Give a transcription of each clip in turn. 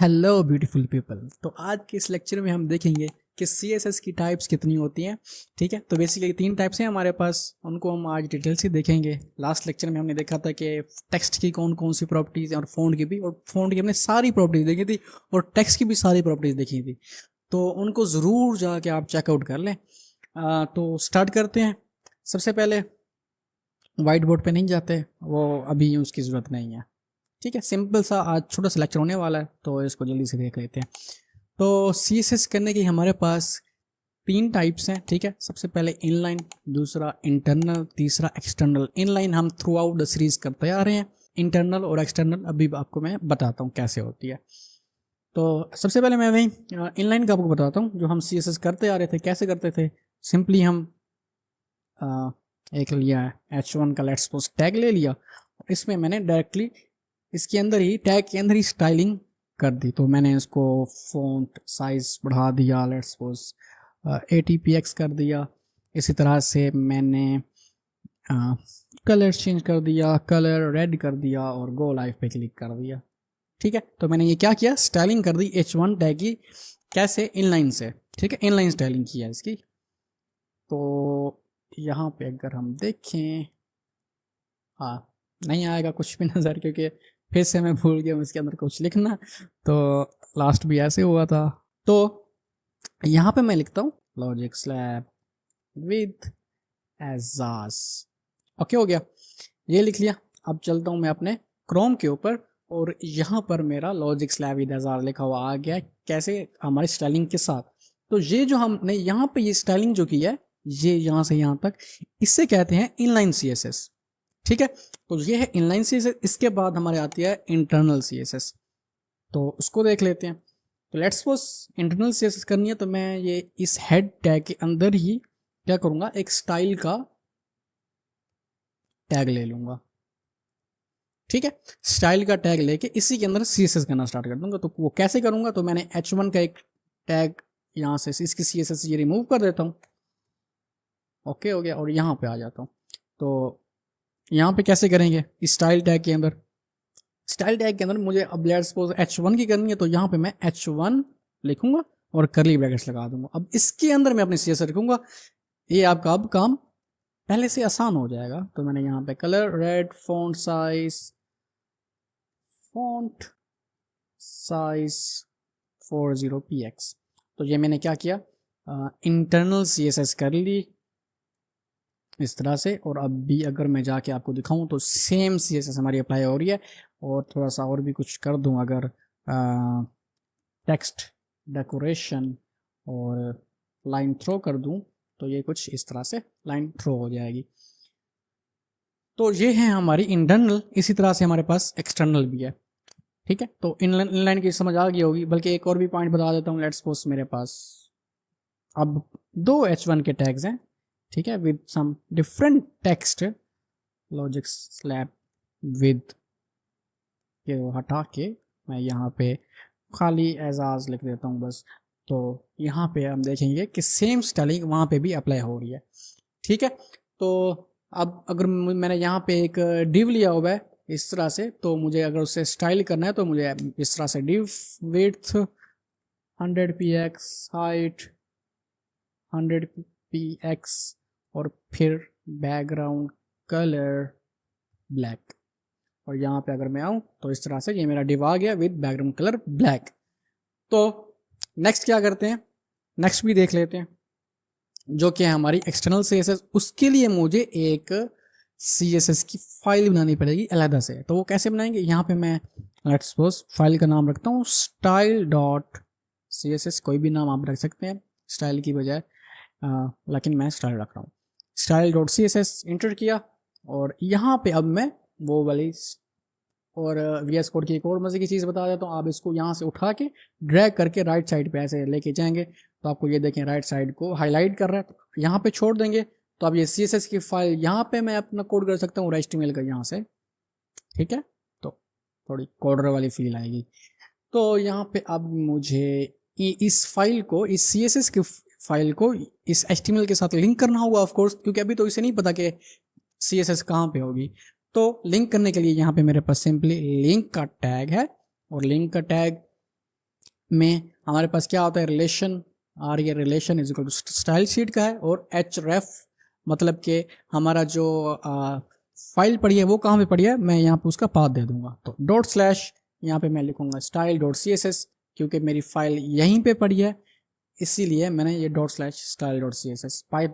Hello beautiful people. तो आज के इस लेक्चर में हम देखेंगे कि सीएसएस की टाइप्स कितनी होती हैं। ठीक है, तो बेसिकली 3 टाइप्स हैं हमारे पास, उनको हम आज डिटेल से देखेंगे। लास्ट लेक्चर में हमने देखा था कि टेक्स्ट की कौन कौन सी प्रॉपर्टीज़ हैं और फ़ॉन्ट की भी, और फ़ॉन्ट की हमने सारी प्रॉपर्टीज़ देखी थी और टेक्स्ट की भी सारी प्रॉपर्टीज़ देखी थी। तो उनको ज़रूर जाके आप चेकआउट कर लें। तो स्टार्ट करते हैं। सबसे पहले वाइट बोर्ड पे नहीं जाते, वो अभी उसकी ज़रूरत नहीं है। ठीक है, सिंपल सा आज छोटा सा लेक्चर होने वाला है, तो इसको जल्दी से देख लेते हैं। तो सीएसएस करने की हमारे पास 3 टाइप्स हैं। ठीक है, सबसे पहले इनलाइन, दूसरा इंटरनल, तीसरा एक्सटर्नल। इनलाइन हम थ्रू आउट द सीरीज करते आ रहे हैं, इंटरनल और एक्सटर्नल अभी आपको मैं बताता हूँ कैसे होती है। तो सबसे पहले मैं वही इनलाइन का आपको बताता हूँ, जो हम सीएसएस करते आ रहे थे। कैसे करते थे? सिंपली हम एक लिया H1 का लेट्स सपोज टैग ले लिया, इसमें मैंने डायरेक्टली इसके अंदर ही टैग के अंदर ही स्टाइलिंग कर दी। तो मैंने इसको फ़ॉन्ट साइज बढ़ा दिया, लेट्स सपोज 80px कर दिया। इसी तरह से मैंने कलर चेंज कर दिया, कलर रेड कर दिया और गो लाइव पे क्लिक कर दिया। ठीक है, तो मैंने ये क्या किया, स्टाइलिंग कर दी H1 टैग की। कैसे? इनलाइन से। ठीक है, इनलाइन स्टाइलिंग की है इसकी। तो यहाँ पे अगर हम देखें, हाँ नहीं आएगा कुछ भी नज़र, क्योंकि फिर से मैं भूल गया इसके अंदर कुछ लिखना। तो लास्ट भी ऐसे हुआ था। तो यहाँ पे मैं लिखता हूँ logic slab with Ejaz. Okay, हो गया, ये लिख लिया। अब चलता हूँ मैं अपने क्रोम के ऊपर, और यहाँ पर मेरा लॉजिक स्लैब विद एजाज लिखा हुआ आ गया। कैसे? हमारी स्टाइलिंग के साथ। तो ये जो हमने यहाँ पे ये स्टाइलिंग जो की है, ये यहाँ से यहाँ तक, इससे कहते हैं इनलाइन सीएसएस। ठीक है, तो ये है इनलाइन सीएसएस। इसके बाद हमारे आती है इंटरनल सीएसएस, तो उसको देख लेते हैं। तो लेट्स सपोज इंटरनल सीएसएस करनी है, तो मैं ये इस हेड टैग के अंदर ही क्या करूंगा, एक स्टाइल का टैग ले लूंगा। ठीक है, स्टाइल का टैग लेके इसी के अंदर सीएसएस करना स्टार्ट कर दूंगा। तो वो कैसे करूंगा? तो मैंने H1 का एक टैग यहाँ से इसकी सीएसएस ये रिमूव कर देता हूँ। ओके, हो गया, और यहाँ पे आ जाता हूँ। तो यहाँ पे कैसे करेंगे? स्टाइल टैग के अंदर, स्टाइल टैग के अंदर मुझे अब लेट्स सपोज H1 की करनी है, तो यहाँ पे मैं H1 लिखूंगा और करली ब्रैकेट्स लगा दूंगा। अब इसके अंदर मैं अपनी सीएसएस रखूंगा। ये आपका अब काम पहले से आसान हो जाएगा। तो मैंने यहाँ पे colour red, font size 40px। तो ये मैंने क्या किया, इंटरनल सीएसएस कर ली इस तरह से। और अब भी अगर मैं जाके आपको दिखाऊं तो सेम सीएसएस हमारी अप्लाई हो रही है। और थोड़ा सा और भी कुछ कर दूं, अगर टेक्स्ट डेकोरेशन और लाइन थ्रो कर दूं, तो ये कुछ इस तरह से लाइन थ्रो हो जाएगी। तो ये है हमारी इंटरनल। इसी तरह से हमारे पास एक्सटर्नल भी है। ठीक है, तो इनलाइन की समझ आ गई होगी। बल्कि एक और भी पॉइंट बता देता हूँ। लेट्स सपोज मेरे पास अब 2 H1 के टैग्स हैं। ठीक है, with some different text, logic slab with के हटा के मैं यहाँ पे खाली एजाज लिख देता हूँ बस। तो यहाँ पे हम देखेंगे कि सेम स्टाइलिंग वहाँ पे भी अप्लाई हो रही है। ठीक है, तो अब अगर मैंने यहाँ पे एक डिव लिया हुआ है इस तरह से, तो मुझे अगर उसे स्टाइल करना है तो मुझे इस तरह से div width 100px, height 100px, और फिर बैकग्राउंड कलर ब्लैक। और यहाँ पे अगर मैं आऊँ तो इस तरह से ये मेरा डिव आ गया विद बैकग्राउंड कलर ब्लैक। तो नेक्स्ट क्या करते हैं, नेक्स्ट भी देख लेते हैं, जो कि है हमारी एक्सटर्नल सीएसएस। उसके लिए मुझे एक सीएसएस की फाइल बनानी पड़ेगी अलग से। तो वो कैसे बनाएंगे? यहाँ पे मैं लेट्स सपोज फाइल का नाम रखता हूँ स्टाइल डॉट सीएसएस। कोई भी नाम आप रख सकते हैं स्टाइल की बजाय, लेकिन मैं स्टाइल रख रहा हूँ। स्टाइल डॉट सीएसएस इंटर किया, और यहाँ पे अब मैं वो वाली और VS कोड की एक और मजे की चीज़ बता देता हूँ। आप इसको यहाँ से उठा के ड्रैग करके राइट साइड पे ऐसे लेके जाएंगे, तो आपको ये देखें राइट साइड को हाईलाइट कर रहा है। तो यहाँ पे छोड़ देंगे, तो अब ये CSS की फाइल यहाँ पे मैं अपना कोड कर सकता हूँ HTML का यहाँ से। ठीक है, तो थोड़ी कोडर वाली फील आएगी। तो यहाँ पे अब मुझे इस फाइल को, इस CSS की फाइल को इस HTML के साथ लिंक करना होगा ऑफ कोर्स, क्योंकि अभी तो इसे नहीं पता कि CSS कहाँ पे होगी। तो लिंक करने के लिए यहाँ पे मेरे पास सिंपली लिंक का टैग है, और लिंक का टैग में हमारे पास क्या होता है, रिलेशन, और ये relation is equal to style sheet का है, और एच रेफ मतलब कि हमारा जो फाइल पड़ी है वो कहाँ पे पड़ी है, मैं यहाँ पे उसका पाथ दे दूंगा। तो डॉट स्लैश यहाँ पे मैं लिखूंगा style dot C S S, क्योंकि मेरी फाइल यहीं पे पड़ी है इसीलिए मैंने ये dot slash style dot C S S path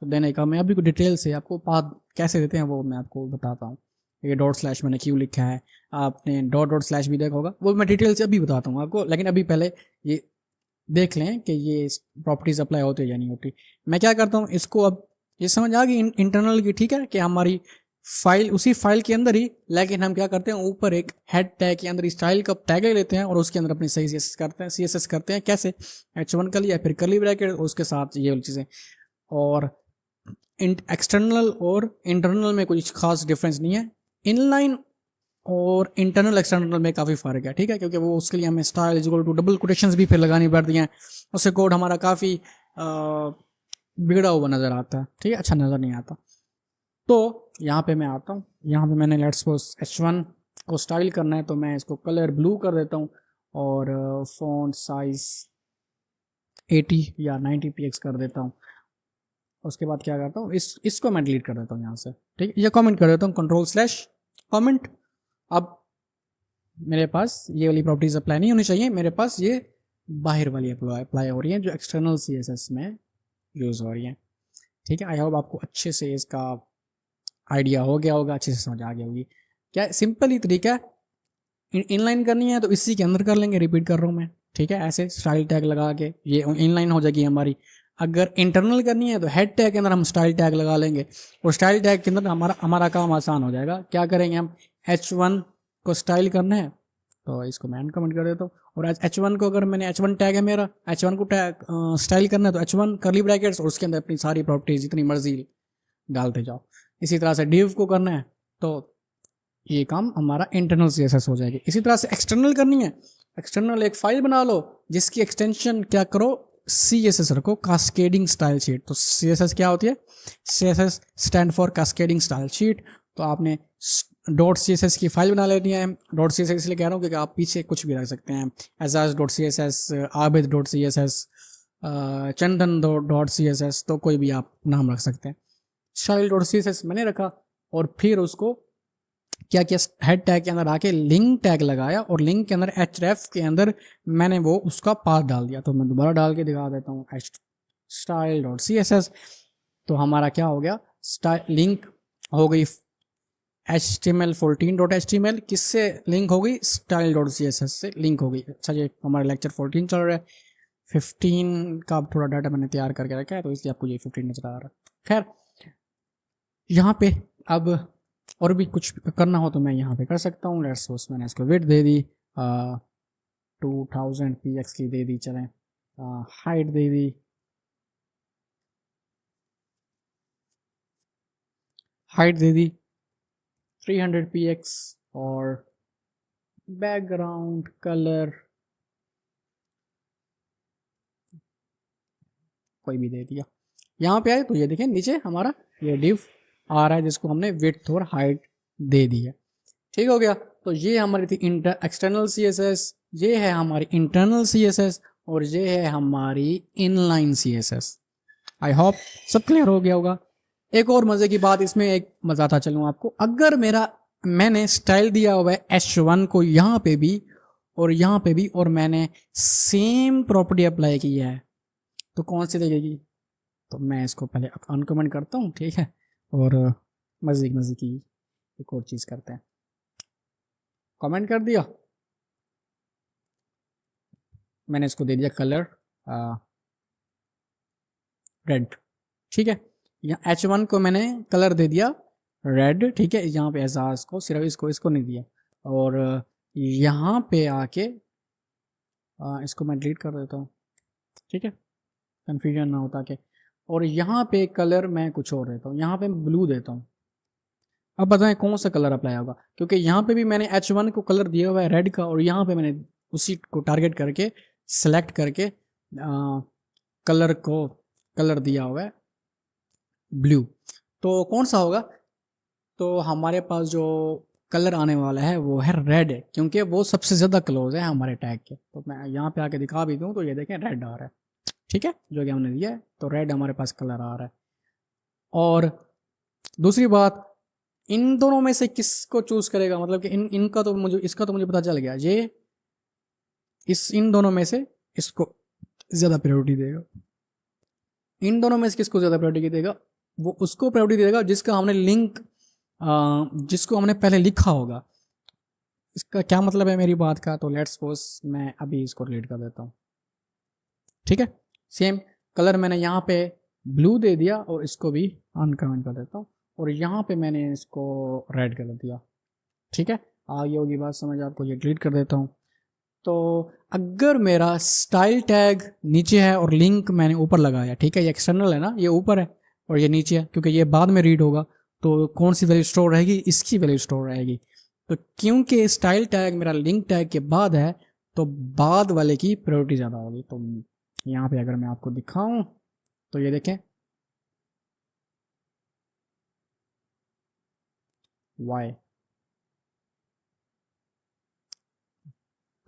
देने का। मैं अभी को डिटेल से आपको पाथ कैसे देते हैं वो मैं आपको बताता हूँ। ये डॉट स्लैश मैंने क्यों लिखा है, आपने डॉट डॉट स्लैश भी देखा होगा, वो मैं डिटेल से अभी बताता हूँ आपको, लेकिन अभी पहले ये देख लें कि ये प्रॉपर्टीज अप्लाई होती है या नहीं होती। मैं क्या करता हूँ इसको, अब ये समझ आ गई इंटरनल की, ठीक है, कि हमारी फाइल उसी फाइल के अंदर ही, लेकिन हम क्या करते हैं ऊपर एक हेड टैग के अंदर स्टाइल का टैग ले लेते हैं और उसके अंदर अपनी सही सी एस एस करते हैं। कैसे, H1 कर लिया, फिर कर्ली ब्रैकेट और उसके साथ ये वाली चीज़ें। और एक्सटर्नल और इंटरनल में कुछ खास डिफरेंस नहीं है, इनलाइन और इंटरनल एक्सटर्नल में काफ़ी फ़र्क है, ठीक है, क्योंकि वो उसके लिए हमें style is equal to double quotations भी फिर लगानी पड़ती हैं, उससे कोड हमारा काफ़ी बिगड़ा हुआ नज़र आता है, ठीक है, अच्छा नज़र नहीं आता। तो यहाँ पे मैं आता हूँ, यहाँ पे मैंने लेट्स सपोज H1 को स्टाइल करना है, तो मैं इसको कलर ब्लू कर देता हूँ और फॉन्ट साइज 80 या 90 px कर देता हूँ। उसके बाद क्या करता हूँ, इसको मैं डिलीट कर देता हूँ यहाँ से, ठीक है, ये कमेंट कर देता हूँ कंट्रोल स्लैश कमेंट। अब मेरे पास ये वाली प्रॉपर्टीज अप्लाई नहीं होनी चाहिए, मेरे पास ये बाहर वाली अप्लाई हो रही है जो एक्सटर्नल CSS में यूज़ हो रही है, ठीक है। आई होप आपको अच्छे से इसका आइडिया हो गया होगा, अच्छे से समझ आ गया होगी। क्या सिंपल ही तरीका है, इनलाइन करनी है तो इसी के अंदर कर लेंगे, रिपीट कर रहा हूँ मैं, ठीक है, ऐसे स्टाइल टैग लगा के ये इनलाइन हो जाएगी हमारी। अगर इंटरनल करनी है तो हेड टैग के अंदर हम स्टाइल टैग लगा लेंगे और स्टाइल टैग के अंदर हमारा काम आसान हो जाएगा। क्या करेंगे हम, H1 को स्टाइल करना है तो इसको मैं कमेंट कर देता हूँ, और H1 को अगर मैंने H1 टैग है मेरा, H1 को टैग स्टाइल करना है तो H1 कर्ली ब्रैकेट्स और उसके अंदर अपनी सारी प्रॉपर्टीज जितनी मर्जी डालते जाओ। इसी तरह से डिव को करना है तो ये काम हमारा इंटरनल CSS हो जाएगी। इसी तरह से एक्सटर्नल करनी है, एक्सटर्नल एक फाइल बना लो जिसकी एक्सटेंशन क्या करो, CSS रखो, कास्केडिंग स्टाइल शीट। तो CSS क्या होती है, CSS stand for cascading style sheet. तो आपने डॉट CSS की फाइल बना लेनी है, डॉट CSS इसलिए कह रहा हूँ क्योंकि आप पीछे कुछ भी रख सकते हैं, Ejaz dot CSS, Abid dot CSS, Chandan dot CSS, तो कोई भी आप नाम रख सकते हैं। स्टाइल डॉट CSS मैंने रखा और फिर उसको क्या किया, हेड टैग के अंदर आके लिंक टैग लगाया और लिंक के अंदर href के अंदर मैंने वो उसका पाथ डाल दिया। तो मैं दोबारा डाल के दिखा देता हूँ, स्टाइल डॉट CSS, तो हमारा क्या हो गया, स्टाइल लिंक हो गई HTML14.html, किससे लिंक हो गई, स्टाइल डॉट CSS से लिंक हो गई। अच्छा ये हमारा लेक्चर 14 चल रहा है, 15 का थोड़ा डाटा मैंने तैयार करके रखा है तो इसलिए आपको ये 15 नजर आ रहा है। खैर यहाँ पे अब और भी कुछ करना हो तो मैं यहाँ पे कर सकता हूँ। लेट्स सपोज मैंने इसको विड्थ दे दी 2000 px की दे दी, चलें हाइट दे दी, हाइट दे दी 300 px और बैकग्राउंड कलर कोई भी दे दिया। यहाँ पे आए तो ये देखें नीचे हमारा ये डिव आ रहा है जिसको हमने विड्थ और हाइट दे दी है, ठीक हो गया। तो ये हमारी थी एक्सटर्नल CSS, ये है हमारी इंटरनल CSS और ये है हमारी इनलाइन CSS। आई होप सब क्लियर हो गया होगा। एक और मजे की बात इसमें एक बताता चलूँ आपको, अगर मैंने स्टाइल दिया हुआ है H1 को यहाँ पे भी और यहाँ पे भी और मैंने सेम प्रॉपर्टी अप्लाई की है तो कौन सी लगेगी, तो मैं इसको पहले अनकमेंट करता हूँ, ठीक है, और मजे की एक और चीज़ करते हैं। कमेंट कर दिया, मैंने इसको दे दिया कलर रेड, ठीक है, यहाँ H1 को मैंने कलर दे दिया रेड, ठीक है, यहाँ पे एजाज को सिर्फ इसको नहीं दिया, और यहाँ पे आके इसको मैं डिलीट कर देता हूँ, ठीक है, कन्फ्यूजन ना होता कि, और यहाँ पे कलर मैं कुछ और देता हूँ, यहाँ पे ब्लू देता हूँ। अब बताएं कौन सा कलर अप्लाई होगा, क्योंकि यहाँ पे भी मैंने H1 को कलर दिया हुआ है रेड का और यहाँ पे मैंने उसी को टारगेट करके सेलेक्ट करके कलर दिया हुआ है ब्लू। तो कौन सा होगा, तो हमारे पास जो कलर आने वाला है वो है रेड, क्योंकि वो सबसे ज़्यादा क्लोज है हमारे टैग के। तो मैं यहाँ पे आके दिखा भी दूँ तो ये देखें रेड आ रहा है, ठीक है, जो कि हमने दिया है, तो रेड हमारे पास कलर आ रहा है। और दूसरी बात, इन दोनों में से किसको चूज करेगा, मतलब कि इन इनका तो मुझे, इसका तो मुझे पता चल गया, ये इन दोनों में से इसको ज़्यादा प्रायोरिटी देगा। इन दोनों में से किसको ज़्यादा प्रायोरिटी देगा, वो उसको प्रायोरिटी देगा जिसका हमने लिंक, जिसको हमने पहले लिखा होगा। इसका क्या मतलब है मेरी बात का, तो लेट्स सपोज मैं अभी इसको रिलेट कर देता हूँ, ठीक है। सेम कलर मैंने यहाँ पे ब्लू दे दिया और इसको भी अनकमेंट कर देता हूँ, और यहाँ पे मैंने इसको रेड कर दिया, ठीक है। आगे होगी बात समझ आपको, ये डिलीट कर देता हूँ। तो अगर मेरा स्टाइल टैग नीचे है और लिंक मैंने ऊपर लगाया, ठीक है, ये एक्सटर्नल है ना, ये ऊपर है और ये नीचे है, क्योंकि ये बाद में रीड होगा, तो कौन सी वैल्यू स्टोर रहेगी, इसकी वैल्यू स्टोर रहेगी। तो क्योंकि स्टाइल टैग मेरा लिंक टैग के बाद है, तो बाद वाले की प्रायोरिटी ज़्यादा होगी। तो यहाँ पे अगर मैं आपको दिखाऊं तो ये देखें वाई,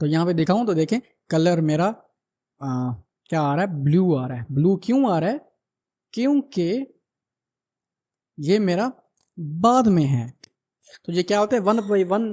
तो यहाँ पे दिखाऊं तो देखें कलर मेरा क्या आ रहा है, ब्लू आ रहा है। ब्लू क्यों आ रहा है, क्योंकि ये मेरा बाद में है। तो ये क्या होता है, 1 बाई 1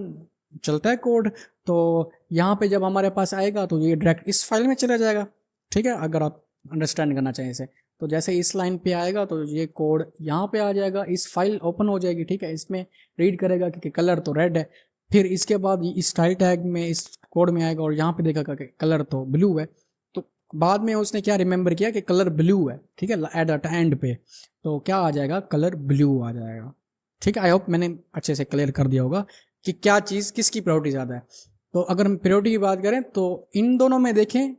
चलता है कोड। तो यहाँ पे जब हमारे पास आएगा तो ये डायरेक्ट इस फाइल में चला जाएगा, ठीक है, अगर आप अंडरस्टैंड करना चाहें इसे। तो जैसे इस लाइन पे आएगा तो ये कोड यहाँ पे आ जाएगा, इस फाइल ओपन हो जाएगी, ठीक है, इसमें रीड करेगा कि कलर तो रेड है। फिर इसके बाद इस स्टाइल टैग में इस कोड में आएगा और यहाँ पे देखेगा कि कलर तो ब्लू है। तो बाद में उसने क्या रिमेंबर किया कि कलर ब्लू है, ठीक है, एट एंड पे, तो क्या आ जाएगा, कलर ब्लू आ जाएगा, ठीक है। आई होप मैंने अच्छे से क्लियर कर दिया होगा कि क्या चीज़ किसकी प्रायोरिटी ज़्यादा है। तो अगर हम प्रायोरिटी की बात करें तो इन दोनों में देखें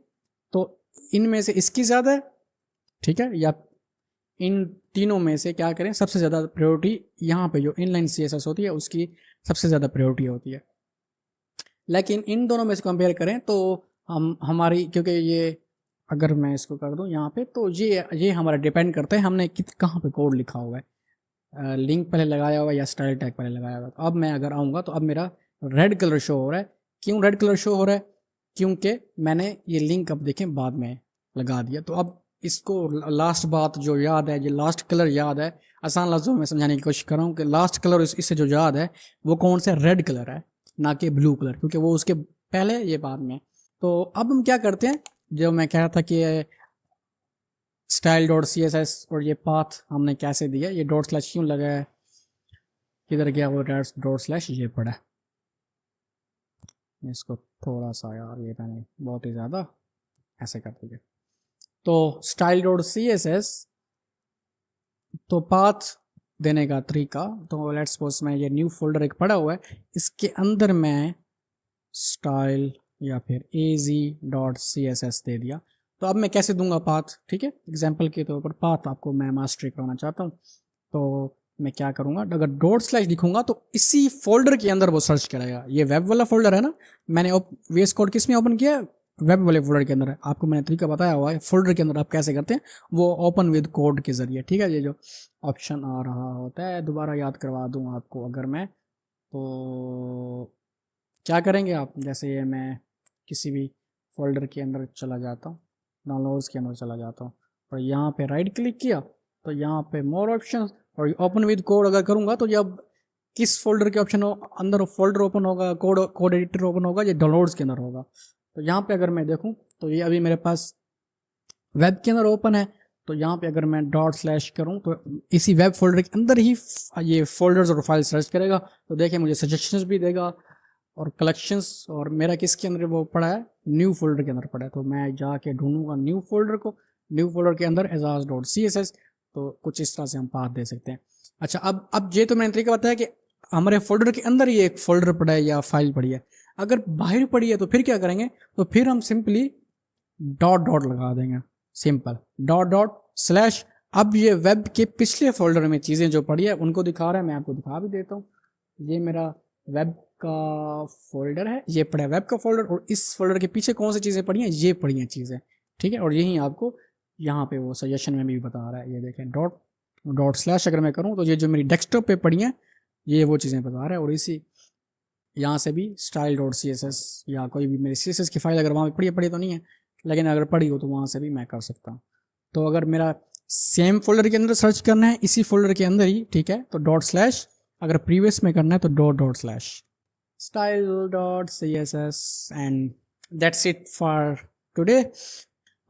तो इनमें से इसकी ज़्यादा है, ठीक है, या इन तीनों में से क्या करें, सबसे ज़्यादा प्रायोरिटी यहाँ पे जो इनलाइन CSS होती है उसकी सबसे ज़्यादा प्रायोरिटी होती है। लेकिन इन दोनों में से कंपेयर करें तो हम हमारी, क्योंकि ये अगर मैं इसको कर दूँ यहाँ पे, तो ये हमारा डिपेंड करता है हमने कहाँ पे कोड लिखा हुआ है, लिंक पहले लगाया हुआ या स्टाइल टैग पहले लगाया हुआ। तो अब मैं अगर आऊँगा तो अब मेरा रेड कलर शो हो रहा है। क्यों रेड कलर शो हो रहा है, क्योंकि मैंने ये लिंक अब देखें बाद में लगा दिया। तो अब इसको लास्ट बात जो याद है, ये लास्ट कलर याद है, आसान लफ्ज़ों में समझाने की कोशिश कर रहा हूँ कि लास्ट कलर इससे जो याद है वो कौन सा, रेड कलर है, ना कि ब्लू कलर, क्योंकि वो उसके पहले ये बाद में। तो अब हम क्या करते हैं, जो मैं कह रहा था कि style.css और ये पाथ हमने कैसे दिया, ये डॉट स्लैश क्यों लगा है, किधर गया वो डॉट स्लैश, ये पड़ा, इसको थोड़ा सा यार ये मैंने बहुत ही ज़्यादा ऐसे कर दिया। तो style.css तो पाथ देने का तरीका, तो लेट्स सपोज मैं ये न्यू फोल्डर एक पड़ा हुआ है, इसके अंदर मैं स्टाइल या फिर az.css दे दिया। तो अब मैं कैसे दूंगा पाथ, ठीक है, एग्जाम्पल के तौर पर पाथ आपको मैं मास्टरी करवाना चाहता हूँ। तो मैं क्या करूँगा, अगर डॉट स्लैश लिखूंगा तो इसी फोल्डर के अंदर वो सर्च करेगा। ये वेब वाला फोल्डर है ना, मैंने VS कोड किस में ओपन किया है, वेब वाले फोल्डर के अंदर है। आपको मैंने तरीका बताया हुआ है, फोल्डर के अंदर आप कैसे करते हैं, वो ओपन विद कोड के जरिए, ठीक है। ये जो ऑप्शन आ रहा होता है, दोबारा याद करवा दूँ आपको अगर मैं, तो क्या करेंगे आप, जैसे ये मैं किसी भी फोल्डर के अंदर चला जाता हूँ, डाउनलोड्स के अंदर चला जाता हूँ और यहाँ पे राइट क्लिक किया तो यहाँ पे मोर ऑप्शंस और ओपन विद कोड अगर करूँगा तो जब किस फोल्डर के ऑप्शन अंदर फोल्डर ओपन होगा, कोड एडिटर ओपन होगा, ये डाउनलोड्स के अंदर होगा। तो यहाँ पे अगर मैं देखूँ तो ये अभी मेरे पास वेब के अंदर ओपन है। तो यहाँ पे अगर मैं डॉट स्लैश करूँ तो इसी वेब फोल्डर के अंदर ही ये फोल्डर्स और फाइल सर्च करेगा। तो देखिए मुझे सजेशंस भी देगा और कलेक्शंस, और मेरा किसके अंदर वो पड़ा है, न्यू फोल्डर के अंदर पड़ा है। तो मैं जाके ढूंढूंगा न्यू फोल्डर को, न्यू फोल्डर के अंदर azaz.css। तो कुछ इस तरह से हम पाथ दे सकते हैं। अच्छा, अब ये तो मैंने तरीका बताया कि हमारे फोल्डर के अंदर ये एक फोल्डर पड़ा है या फाइल पड़ी है। अगर बाहर पड़ी है तो फिर क्या करेंगे, तो फिर हम सिंपली डॉट डॉट लगा देंगे, सिंपल डॉट डॉट स्लैश। अब ये वेब के पिछले फोल्डर में चीज़ें जो पड़ी है उनको दिखा रहा है, मैं आपको दिखा भी देता हूँ। ये मेरा वेब का फोल्डर है, ये पड़ा है वेब का फोल्डर, और इस फोल्डर के पीछे कौन सी चीज़ें पड़ी हैं, ये पड़ी हैं चीज़ें, ठीक है। और यही आपको यहाँ पे वो सजेशन में भी बता रहा है, ये देखें डॉट स्लैश अगर मैं करूँ तो ये जो मेरी डेस्कटॉप पे पड़ी हैं ये वो चीज़ें बता रहा है। और इसी यहाँ से भी style dot C S S या कोई भी मेरी सी एस एस की फाइल अगर वहाँ पे पड़ी तो नहीं है, लेकिन अगर पड़ी हो तो वहाँ से भी मैं कर सकता हूँ। तो अगर मेरा सेम फोल्डर के अंदर सर्च करना है, इसी फोल्डर के अंदर ही, ठीक है, तो डॉट स्लैश, अगर प्रीवियस में करना है तो dot dot slash style.css and that's it for today.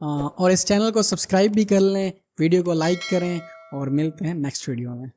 और इस चैनल को सब्सक्राइब भी कर लें, वीडियो को लाइक करें और मिलते हैं नेक्स्ट वीडियो में।